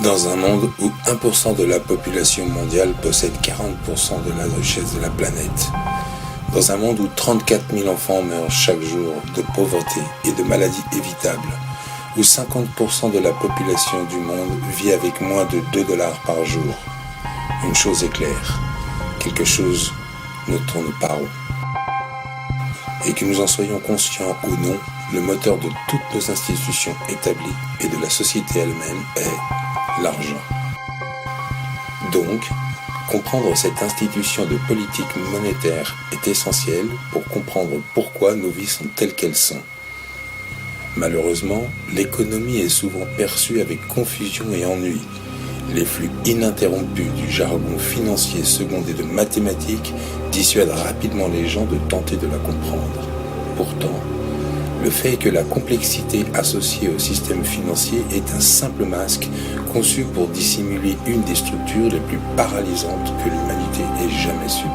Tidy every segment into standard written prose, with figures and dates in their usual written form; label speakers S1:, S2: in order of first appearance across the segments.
S1: Dans un monde où 1% de la population mondiale possède 40% de la richesse de la planète, dans un monde où 34 000 enfants meurent chaque jour de pauvreté et de maladies évitables, où 50% de la population du monde vit avec moins de 2 dollars par jour, une chose est claire, quelque chose ne tourne pas rond. Et que nous en soyons conscients ou non, le moteur de toutes nos institutions établies et de la société elle-même est l'argent. Donc, comprendre cette institution de politique monétaire est essentiel pour comprendre pourquoi nos vies sont telles qu'elles sont. Malheureusement, l'économie est souvent perçue avec confusion et ennui. Les flux ininterrompus du jargon financier secondé de mathématiques dissuadent rapidement les gens de tenter de la comprendre. Pourtant, le fait est que la complexité associée au système financier est un simple masque conçu pour dissimuler une des structures les plus paralysantes que l'humanité ait jamais subies.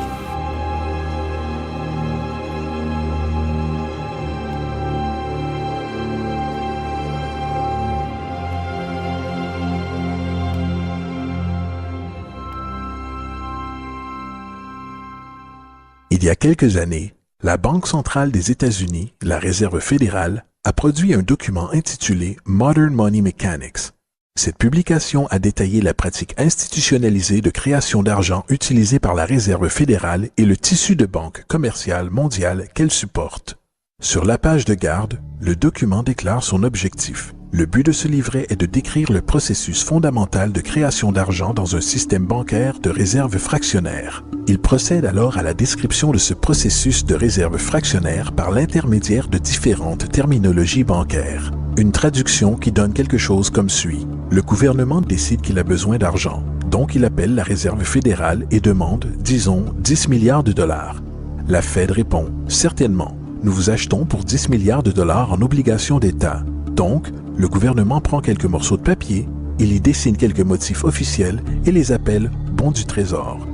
S2: Il y a quelques années, la Banque centrale des États-Unis, la Réserve fédérale, a produit un document intitulé Modern Money Mechanics. Cette publication a détaillé la pratique institutionnalisée de création d'argent utilisée par la Réserve fédérale et le tissu de banque commerciale mondiale qu'elle supporte. Sur la page de garde, le document déclare son objectif. Le but de ce livret est de décrire le processus fondamental de création d'argent dans un système bancaire de réserve fractionnaire. Il procède alors à la description de ce processus de réserve fractionnaire par l'intermédiaire de différentes terminologies bancaires. Une traduction qui donne quelque chose comme suit. Le gouvernement décide qu'il a besoin d'argent, donc il appelle la Réserve fédérale et demande, disons, 10 milliards de dollars. La Fed répond, certainement, nous vous achetons pour 10 milliards de dollars en obligations d'État. Donc, le gouvernement prend quelques morceaux de papier, il y dessine quelques motifs officiels et les appelle « bons du trésor ».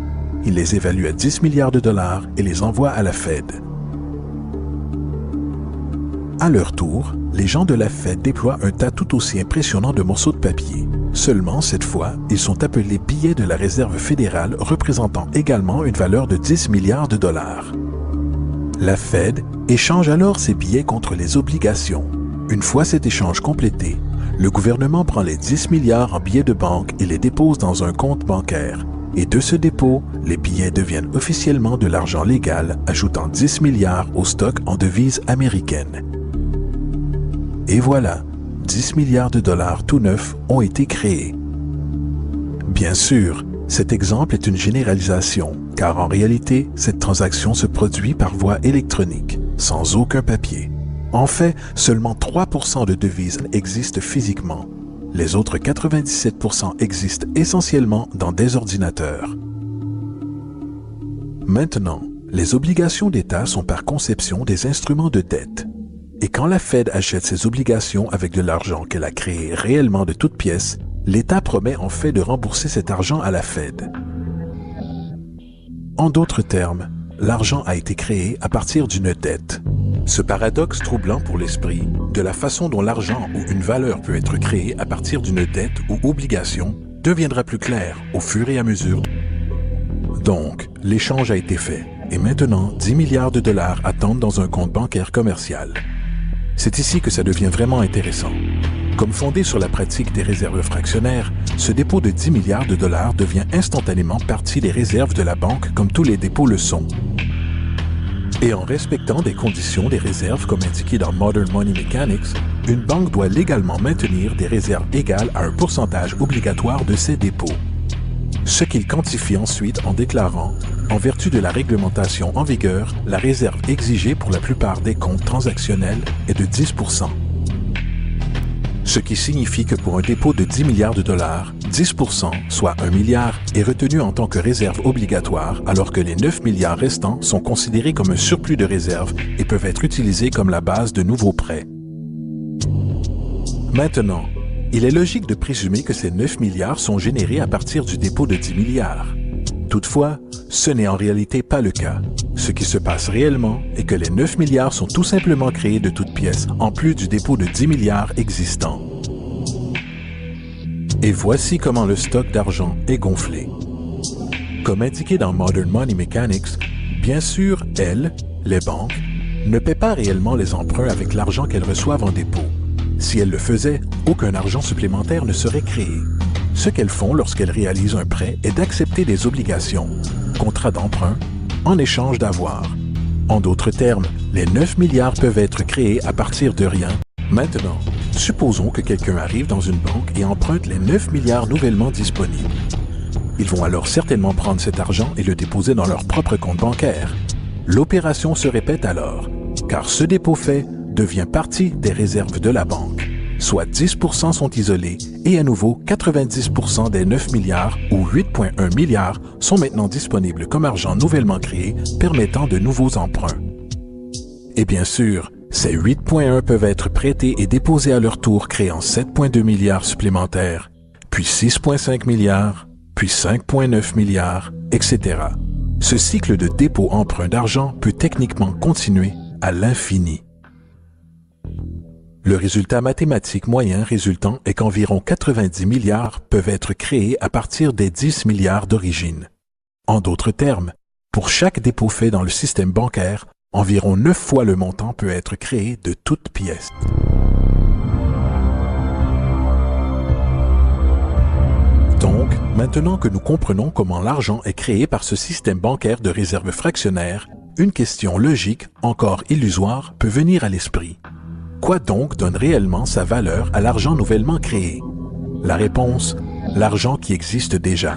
S2: Il les évalue à 10 milliards de dollars et les envoie à la Fed. À leur tour, les gens de la Fed déploient un tas tout aussi impressionnant de morceaux de papier. Seulement, cette fois, ils sont appelés billets de la Réserve fédérale représentant également une valeur de 10 milliards de dollars. La Fed échange alors ces billets contre les obligations. Une fois cet échange complété, le gouvernement prend les 10 milliards en billets de banque et les dépose dans un compte bancaire. Et de ce dépôt, les billets deviennent officiellement de l'argent légal, ajoutant 10 milliards au stock en devises américaines. Et voilà, 10 milliards de dollars tout neufs ont été créés. Bien sûr, cet exemple est une généralisation, car en réalité, cette transaction se produit par voie électronique, sans aucun papier. En fait, seulement 3% de devises existent physiquement. Les autres 97% existent essentiellement dans des ordinateurs. Maintenant, les obligations d'État sont par conception des instruments de dette. Et quand la Fed achète ses obligations avec de l'argent qu'elle a créé réellement de toutes pièces, l'État promet en fait de rembourser cet argent à la Fed. En d'autres termes, l'argent a été créé à partir d'une dette. Ce paradoxe troublant pour l'esprit, de la façon dont l'argent ou une valeur peut être créée à partir d'une dette ou obligation, deviendra plus clair au fur et à mesure. Donc, l'échange a été fait, et maintenant 10 milliards de dollars attendent dans un compte bancaire commercial. C'est ici que ça devient vraiment intéressant. Comme fondé sur la pratique des réserves fractionnaires, ce dépôt de 10 milliards de dollars devient instantanément partie des réserves de la banque comme tous les dépôts le sont. Et en respectant des conditions des réserves comme indiqué dans Modern Money Mechanics, une banque doit légalement maintenir des réserves égales à un pourcentage obligatoire de ses dépôts. Ce qu'il quantifie ensuite en déclarant, en vertu de la réglementation en vigueur, la réserve exigée pour la plupart des comptes transactionnels est de 10%. Ce qui signifie que pour un dépôt de 10 milliards de dollars, 10%, soit 1 milliard, est retenu en tant que réserve obligatoire, alors que les 9 milliards restants sont considérés comme un surplus de réserve et peuvent être utilisés comme la base de nouveaux prêts. Maintenant, il est logique de présumer que ces 9 milliards sont générés à partir du dépôt de 10 milliards. Toutefois, ce n'est en réalité pas le cas. Ce qui se passe réellement est que les 9 milliards sont tout simplement créés de toutes pièces, en plus du dépôt de 10 milliards existant. Et voici comment le stock d'argent est gonflé. Comme indiqué dans Modern Money Mechanics, bien sûr, elles, les banques, ne paient pas réellement les emprunts avec l'argent qu'elles reçoivent en dépôt. Si elles le faisaient, aucun argent supplémentaire ne serait créé. Ce qu'elles font lorsqu'elles réalisent un prêt est d'accepter des obligations, contrats d'emprunt, en échange d'avoirs. En d'autres termes, les 9 milliards peuvent être créés à partir de rien. Maintenant, supposons que quelqu'un arrive dans une banque et emprunte les 9 milliards nouvellement disponibles. Ils vont alors certainement prendre cet argent et le déposer dans leur propre compte bancaire. L'opération se répète alors, car ce dépôt fait devient partie des réserves de la banque. Soit 10% sont isolés et à nouveau 90% des 9 milliards ou 8,1 milliards sont maintenant disponibles comme argent nouvellement créé permettant de nouveaux emprunts. Et bien sûr, ces 8,1 peuvent être prêtés et déposés à leur tour créant 7,2 milliards supplémentaires, puis 6,5 milliards, puis 5,9 milliards, etc. Ce cycle de dépôt-emprunt d'argent peut techniquement continuer à l'infini. Le résultat mathématique moyen résultant est qu'environ 90 milliards peuvent être créés à partir des 10 milliards d'origine. En d'autres termes, pour chaque dépôt fait dans le système bancaire, environ 9 fois le montant peut être créé de toutes pièces. Donc, maintenant que nous comprenons comment l'argent est créé par ce système bancaire de réserve fractionnaire, une question logique, encore illusoire, peut venir à l'esprit. Quoi donc donne réellement sa valeur à l'argent nouvellement créé? La réponse, l'argent qui existe déjà.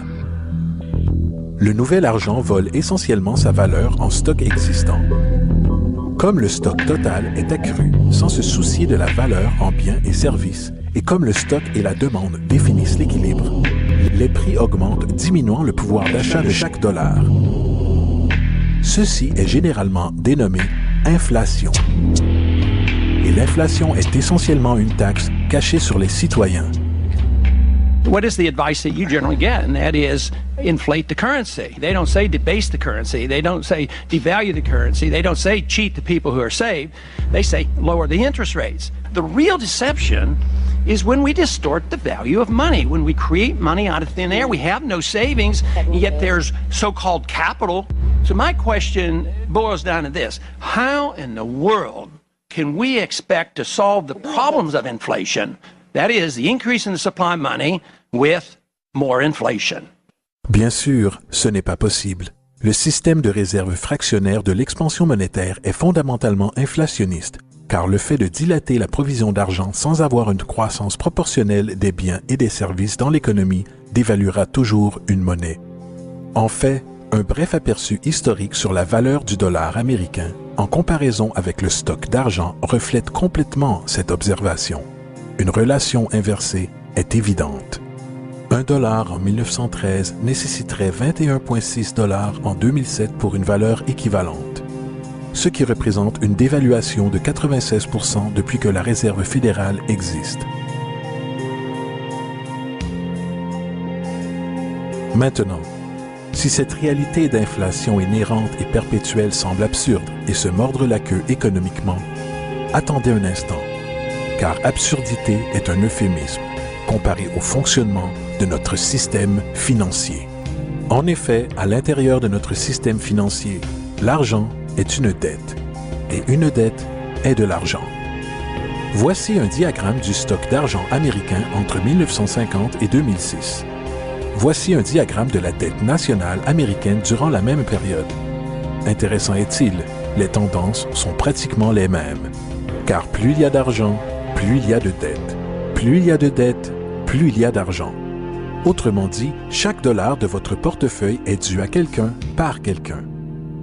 S2: Le nouvel argent vole essentiellement sa valeur en stock existant. Comme le stock total est accru sans se soucier de la valeur en biens et services, et comme le stock et la demande définissent l'équilibre, les prix augmentent diminuant le pouvoir d'achat de chaque dollar. Ceci est généralement dénommé inflation. Et l'inflation est essentiellement une taxe cachée sur les citoyens.
S3: What is the advice that you generally get? And that is inflate the currency. They don't say debase the currency. They don't say devalue the currency. They don't say cheat the people who are saved. They say lower the interest rates. The real deception is when we distort the value of money. When we create money out of thin air, we have no savings, and yet there's so-called capital. So my question boils down to this. How in the world can we expect to solve the problems of inflation, that is, the increase in the supply of money, with more inflation?
S2: Bien sûr, ce n'est pas possible. Le système de réserve fractionnaire de l'expansion monétaire est fondamentalement inflationniste, car le fait de dilater la provision d'argent sans avoir une croissance proportionnelle des biens et des services dans l'économie dévaluera toujours une monnaie. En fait, un bref aperçu historique sur la valeur du dollar américain en comparaison avec le stock d'argent reflète complètement cette observation. Une relation inversée est évidente. $1 en 1913 nécessiterait 21,6 $ en 2007 pour une valeur équivalente, ce qui représente une dévaluation de 96% depuis que la Réserve fédérale existe. Maintenant, si cette réalité d'inflation inhérente et perpétuelle semble absurde et se mordre la queue économiquement, attendez un instant, car absurdité est un euphémisme comparé au fonctionnement de notre système financier. En effet, à l'intérieur de notre système financier, l'argent est une dette, et une dette est de l'argent. Voici un diagramme du stock d'argent américain entre 1950 et 2006. Voici un diagramme de la dette nationale américaine durant la même période. Intéressant est-il, les tendances sont pratiquement les mêmes. Car plus il y a d'argent, plus il y a de dettes. Plus il y a de dettes, plus il y a d'argent. Autrement dit, chaque dollar de votre portefeuille est dû à quelqu'un par quelqu'un.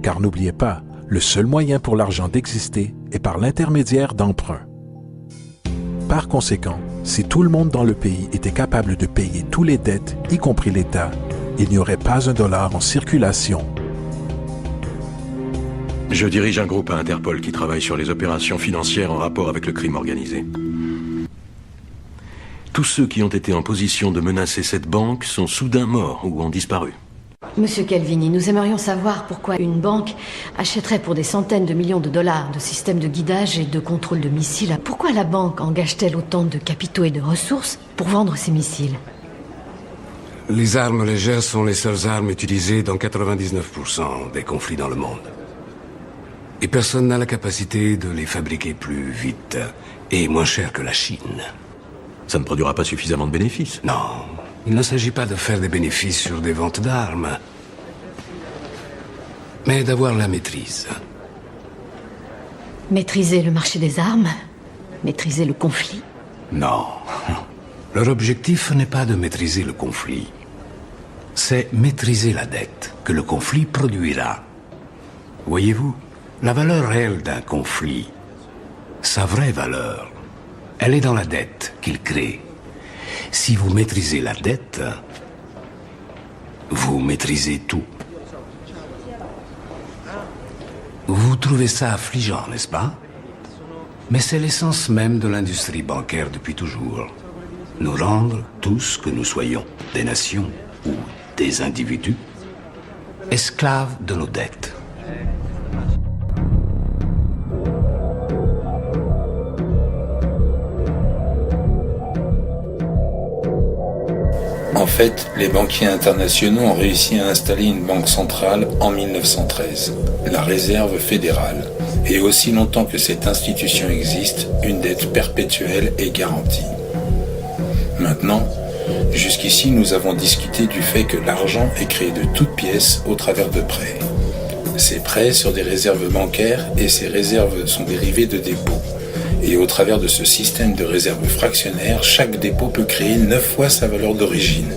S2: Car n'oubliez pas, le seul moyen pour l'argent d'exister est par l'intermédiaire d'emprunts. Par conséquent, si tout le monde dans le pays était capable de payer tous les dettes, y compris l'État, il n'y aurait pas un dollar en circulation.
S4: Je dirige un groupe à Interpol qui travaille sur les opérations financières en rapport avec le crime organisé. Tous ceux qui ont été en position de menacer cette banque sont soudain morts ou ont disparu.
S5: Monsieur Calvini, nous aimerions savoir pourquoi une banque achèterait pour des centaines de millions de dollars de systèmes de guidage et de contrôle de missiles. Pourquoi la banque engage-t-elle autant de capitaux et de ressources pour vendre ces missiles?
S6: Les armes légères sont les seules armes utilisées dans 99% des conflits dans le monde. Et personne n'a la capacité de les fabriquer plus vite et moins cher que la Chine.
S4: Ça ne produira pas suffisamment de bénéfices.
S6: Non, il ne s'agit pas de faire des bénéfices sur des ventes d'armes, mais d'avoir la maîtrise.
S5: Maîtriser le marché des armes? Maîtriser le conflit?
S6: Non. Leur objectif n'est pas de maîtriser le conflit. C'est maîtriser la dette que le conflit produira. Voyez-vous, la valeur réelle d'un conflit, sa vraie valeur, elle est dans la dette qu'il crée. Si vous maîtrisez la dette, vous maîtrisez tout. Vous trouvez ça affligeant, n'est-ce pas? Mais c'est l'essence même de l'industrie bancaire depuis toujours. Nous rendre, tous que nous soyons, des nations ou des individus, esclaves de nos dettes.
S1: En fait, les banquiers internationaux ont réussi à installer une banque centrale en 1913, la Réserve fédérale. Et aussi longtemps que cette institution existe, une dette perpétuelle est garantie. Maintenant, jusqu'ici, nous avons discuté du fait que l'argent est créé de toutes pièces au travers de prêts. Ces prêts sur des réserves bancaires et ces réserves sont dérivées de dépôts. Et au travers de ce système de réserve fractionnaire, chaque dépôt peut créer 9 fois sa valeur d'origine,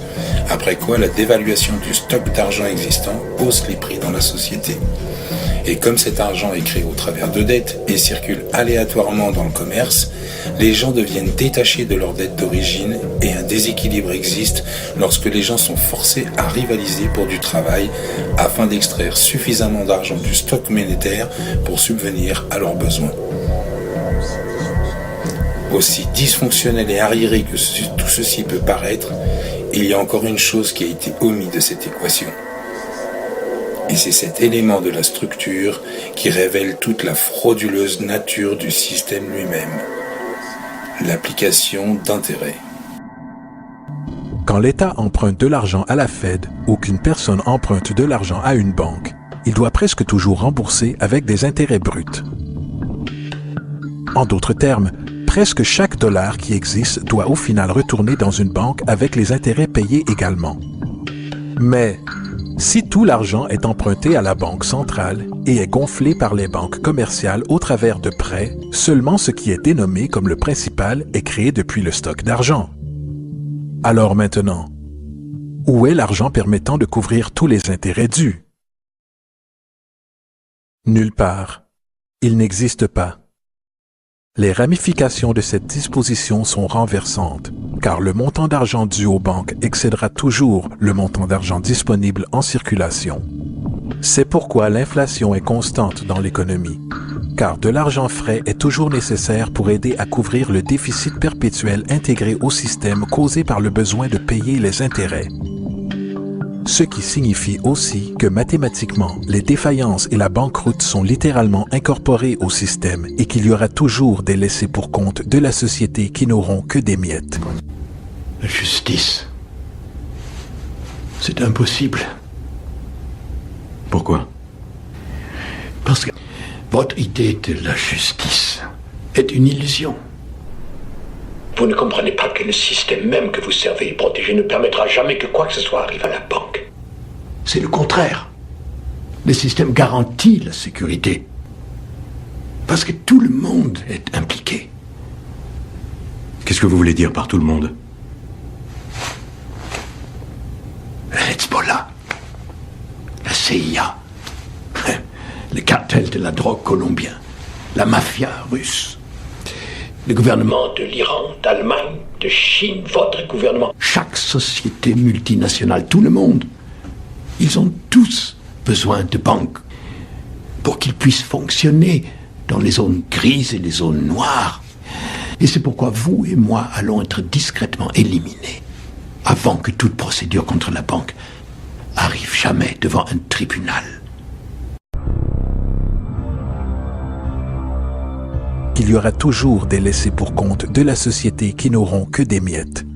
S1: après quoi la dévaluation du stock d'argent existant hausse les prix dans la société. Et comme cet argent est créé au travers de dettes et circule aléatoirement dans le commerce, les gens deviennent détachés de leur dette d'origine et un déséquilibre existe lorsque les gens sont forcés à rivaliser pour du travail afin d'extraire suffisamment d'argent du stock monétaire pour subvenir à leurs besoins. Aussi dysfonctionnel et arriéré que tout ceci peut paraître, il y a encore une chose qui a été omise de cette équation. Et c'est cet élément de la structure qui révèle toute la frauduleuse nature du système lui-même. L'application d'intérêt.
S2: Quand l'État emprunte de l'argent à la Fed ou qu'une personne emprunte de l'argent à une banque, il doit presque toujours rembourser avec des intérêts bruts. En d'autres termes, presque chaque dollar qui existe doit au final retourner dans une banque avec les intérêts payés également. Mais si tout l'argent est emprunté à la banque centrale et est gonflé par les banques commerciales au travers de prêts, seulement ce qui est dénommé comme le principal est créé depuis le stock d'argent. Alors maintenant, où est l'argent permettant de couvrir tous les intérêts dus? Nulle part. Il n'existe pas. Les ramifications de cette disposition sont renversantes, car le montant d'argent dû aux banques excédera toujours le montant d'argent disponible en circulation. C'est pourquoi l'inflation est constante dans l'économie, car de l'argent frais est toujours nécessaire pour aider à couvrir le déficit perpétuel intégré au système causé par le besoin de payer les intérêts. Ce qui signifie aussi que mathématiquement, les défaillances et la banqueroute sont littéralement incorporées au système et qu'il y aura toujours des laissés pour compte de la société qui n'auront que des miettes.
S7: La justice C'est impossible.
S4: Pourquoi?
S7: Parce que votre idée de la justice est une illusion. Vous ne comprenez pas que le système même que vous servez et protégez ne permettra jamais que quoi que ce soit arrive à la banque. C'est le contraire. Le système garantit la sécurité. Parce que tout le monde est impliqué.
S4: Qu'est-ce que vous voulez dire par tout le monde?
S7: Le Hezbollah, la CIA, le cartel de la drogue colombien, la mafia russe, le gouvernement de l'Iran, d'Allemagne, de Chine, votre gouvernement, chaque société multinationale, tout le monde, ils ont tous besoin de banques pour qu'ils puissent fonctionner dans les zones grises et les zones noires. Et c'est pourquoi vous et moi allons être discrètement éliminés avant que toute procédure contre la banque arrive jamais devant un tribunal.
S2: Il y aura toujours des laissés pour compte de la société qui n'auront que des miettes.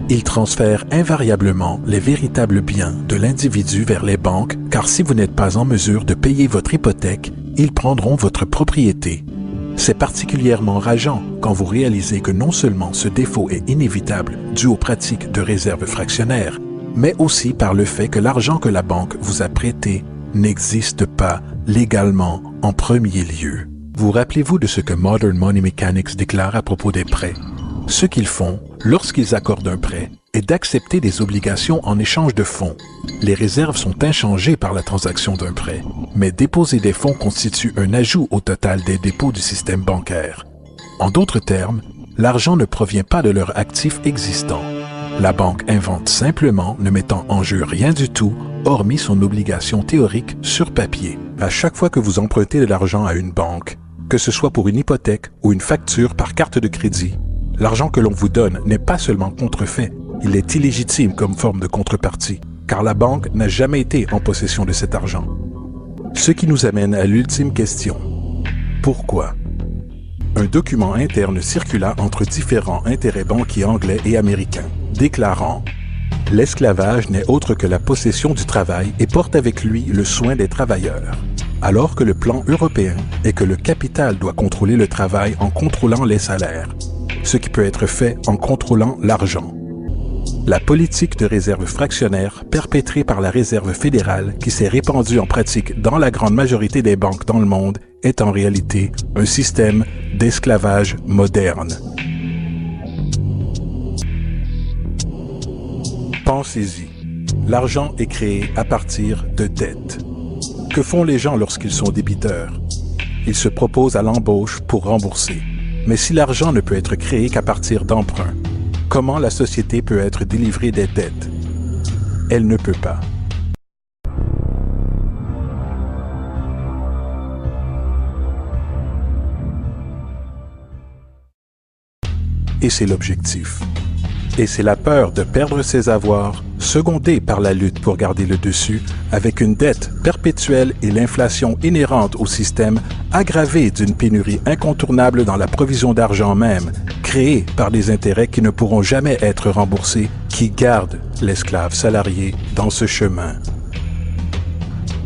S2: Ils transfèrent invariablement les véritables biens de l'individu vers les banques, car si vous n'êtes pas en mesure de payer votre hypothèque, ils prendront votre propriété. C'est particulièrement rageant quand vous réalisez que non seulement ce défaut est inévitable dû aux pratiques de réserve fractionnaire, mais aussi par le fait que l'argent que la banque vous a prêté n'existe pas légalement en premier lieu. Vous rappelez-vous de ce que Modern Money Mechanics déclare à propos des prêts? Ce qu'ils font, lorsqu'ils accordent un prêt, est d'accepter des obligations en échange de fonds. Les réserves sont inchangées par la transaction d'un prêt, mais déposer des fonds constitue un ajout au total des dépôts du système bancaire. En d'autres termes, l'argent ne provient pas de leur actif existant. La banque invente simplement, ne mettant en jeu rien du tout, hormis son obligation théorique sur papier. À chaque fois que vous empruntez de l'argent à une banque, que ce soit pour une hypothèque ou une facture par carte de crédit, l'argent que l'on vous donne n'est pas seulement contrefait, il est illégitime comme forme de contrepartie, car la banque n'a jamais été en possession de cet argent. Ce qui nous amène à l'ultime question. Pourquoi? Un document interne circula entre différents intérêts banquiers anglais et américains, déclarant « L'esclavage n'est autre que la possession du travail et porte avec lui le soin des travailleurs ». Alors que le plan européen est que le capital doit contrôler le travail en contrôlant les salaires, ce qui peut être fait en contrôlant l'argent. La politique de réserve fractionnaire perpétrée par la Réserve fédérale qui s'est répandue en pratique dans la grande majorité des banques dans le monde est en réalité un système d'esclavage moderne. Pensez-y, l'argent est créé à partir de dettes. Que font les gens lorsqu'ils sont débiteurs? Ils se proposent à l'embauche pour rembourser. Mais si l'argent ne peut être créé qu'à partir d'emprunts, comment la société peut être délivrée des dettes? Elle ne peut pas. Et c'est l'objectif. Et c'est la peur de perdre ses avoirs, secondée par la lutte pour garder le dessus, avec une dette perpétuelle et l'inflation inhérente au système, aggravée d'une pénurie incontournable dans la provision d'argent même, créée par des intérêts qui ne pourront jamais être remboursés, qui gardent l'esclave salarié dans ce chemin.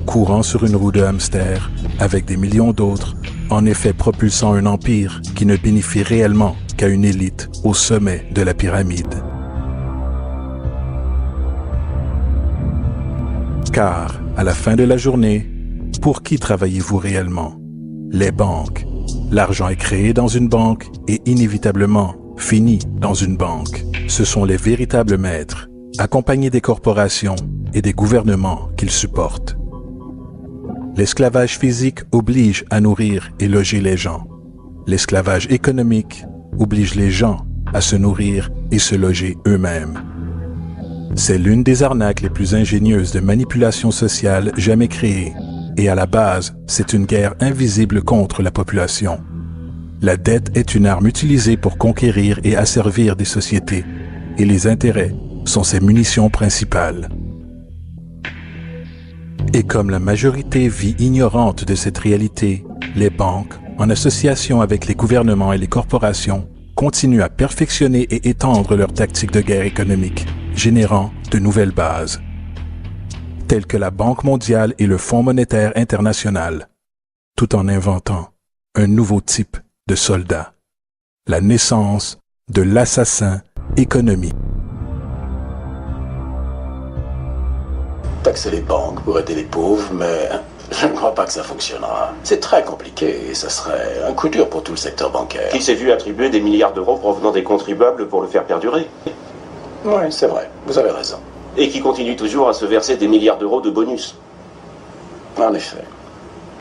S2: Courant sur une roue de hamster, avec des millions d'autres, en effet propulsant un empire qui ne bénéficie réellement qu'à une élite au sommet de la pyramide. Car, à la fin de la journée, pour qui travaillez-vous réellement? Les banques. L'argent est créé dans une banque et inévitablement finit dans une banque. Ce sont les véritables maîtres, accompagnés des corporations et des gouvernements qu'ils supportent. L'esclavage physique oblige à nourrir et loger les gens. L'esclavage économique oblige les gens à se nourrir et se loger eux-mêmes. C'est l'une des arnaques les plus ingénieuses de manipulation sociale jamais créée, et à la base, c'est une guerre invisible contre la population. La dette est une arme utilisée pour conquérir et asservir des sociétés, et les intérêts sont ses munitions principales. Et comme la majorité vit ignorante de cette réalité, les banques, en association avec les gouvernements et les corporations, continuent à perfectionner et étendre leurs tactiques de guerre économique, générant de nouvelles bases, telles que la Banque mondiale et le Fonds monétaire international, tout en inventant un nouveau type de soldat, la naissance de l'assassin économique.
S8: Taxer les banques pour aider les pauvres, mais je ne crois pas que ça fonctionnera. C'est très compliqué et ça serait un coup dur pour tout le secteur bancaire.
S9: Qui s'est vu attribuer des milliards d'euros provenant des contribuables pour le faire perdurer.
S8: Oui, c'est vrai, vous avez raison.
S9: Et qui continue toujours à se verser des milliards d'euros de bonus.
S8: En effet.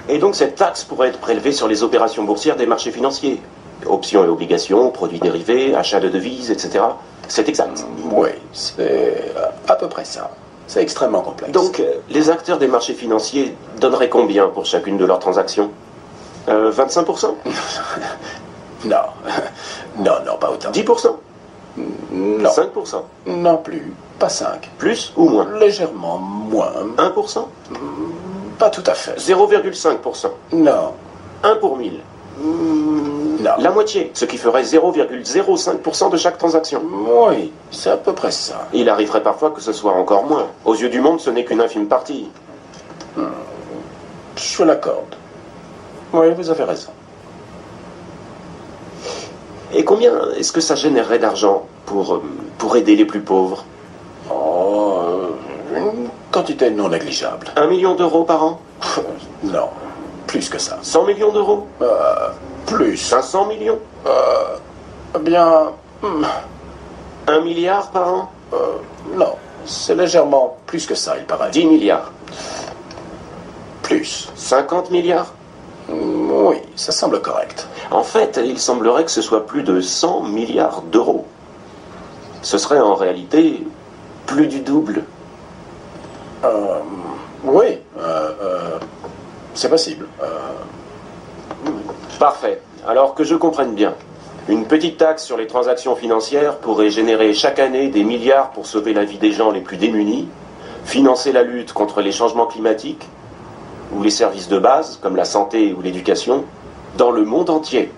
S9: Et donc cette taxe pourrait être prélevée sur les opérations boursières des marchés financiers. Options et obligations, produits dérivés, achats de devises, etc. C'est exact.
S8: Oui, c'est à peu près ça. C'est extrêmement complexe.
S9: Donc, les acteurs des marchés financiers donneraient combien pour chacune de leurs transactions 25%?
S8: Non. Non, pas autant.
S9: 10%?
S8: Non.
S9: 5%?
S8: Non plus. Pas 5.
S9: Plus ou moins?
S8: Légèrement moins.
S9: 1%?
S8: Pas tout à fait.
S9: 0,5%?
S8: Non.
S9: 1 pour 1000?
S8: Non.
S9: La moitié, ce qui ferait 0,05% de chaque transaction.
S8: Oui, c'est à peu près ça.
S9: Il arriverait parfois que ce soit encore moins. Aux yeux du monde, ce n'est qu'une infime partie.
S8: Je l'accorde. Oui, vous avez raison.
S9: Et combien est-ce que ça générerait d'argent pour aider les plus pauvres?
S8: Une quantité non négligeable.
S9: 1 million d'euros par an?
S8: Non, plus que ça.
S9: 100 millions d'euros?
S8: Plus.
S9: 500 millions?
S8: Bien...
S9: 1 milliard par an?
S8: Non, c'est légèrement plus que ça, il paraît.
S9: 10 milliards?
S8: Plus.
S9: 50 milliards?
S8: Oui, ça semble correct.
S9: En fait, il semblerait que ce soit plus de 100 milliards d'euros. Ce serait en réalité plus du double.
S8: Oui, c'est possible.
S9: Parfait. Alors que je comprenne bien, une petite taxe sur les transactions financières pourrait générer chaque année des milliards pour sauver la vie des gens les plus démunis, financer la lutte contre les changements climatiques, ou les services de base, comme la santé ou l'éducation, dans le monde entier.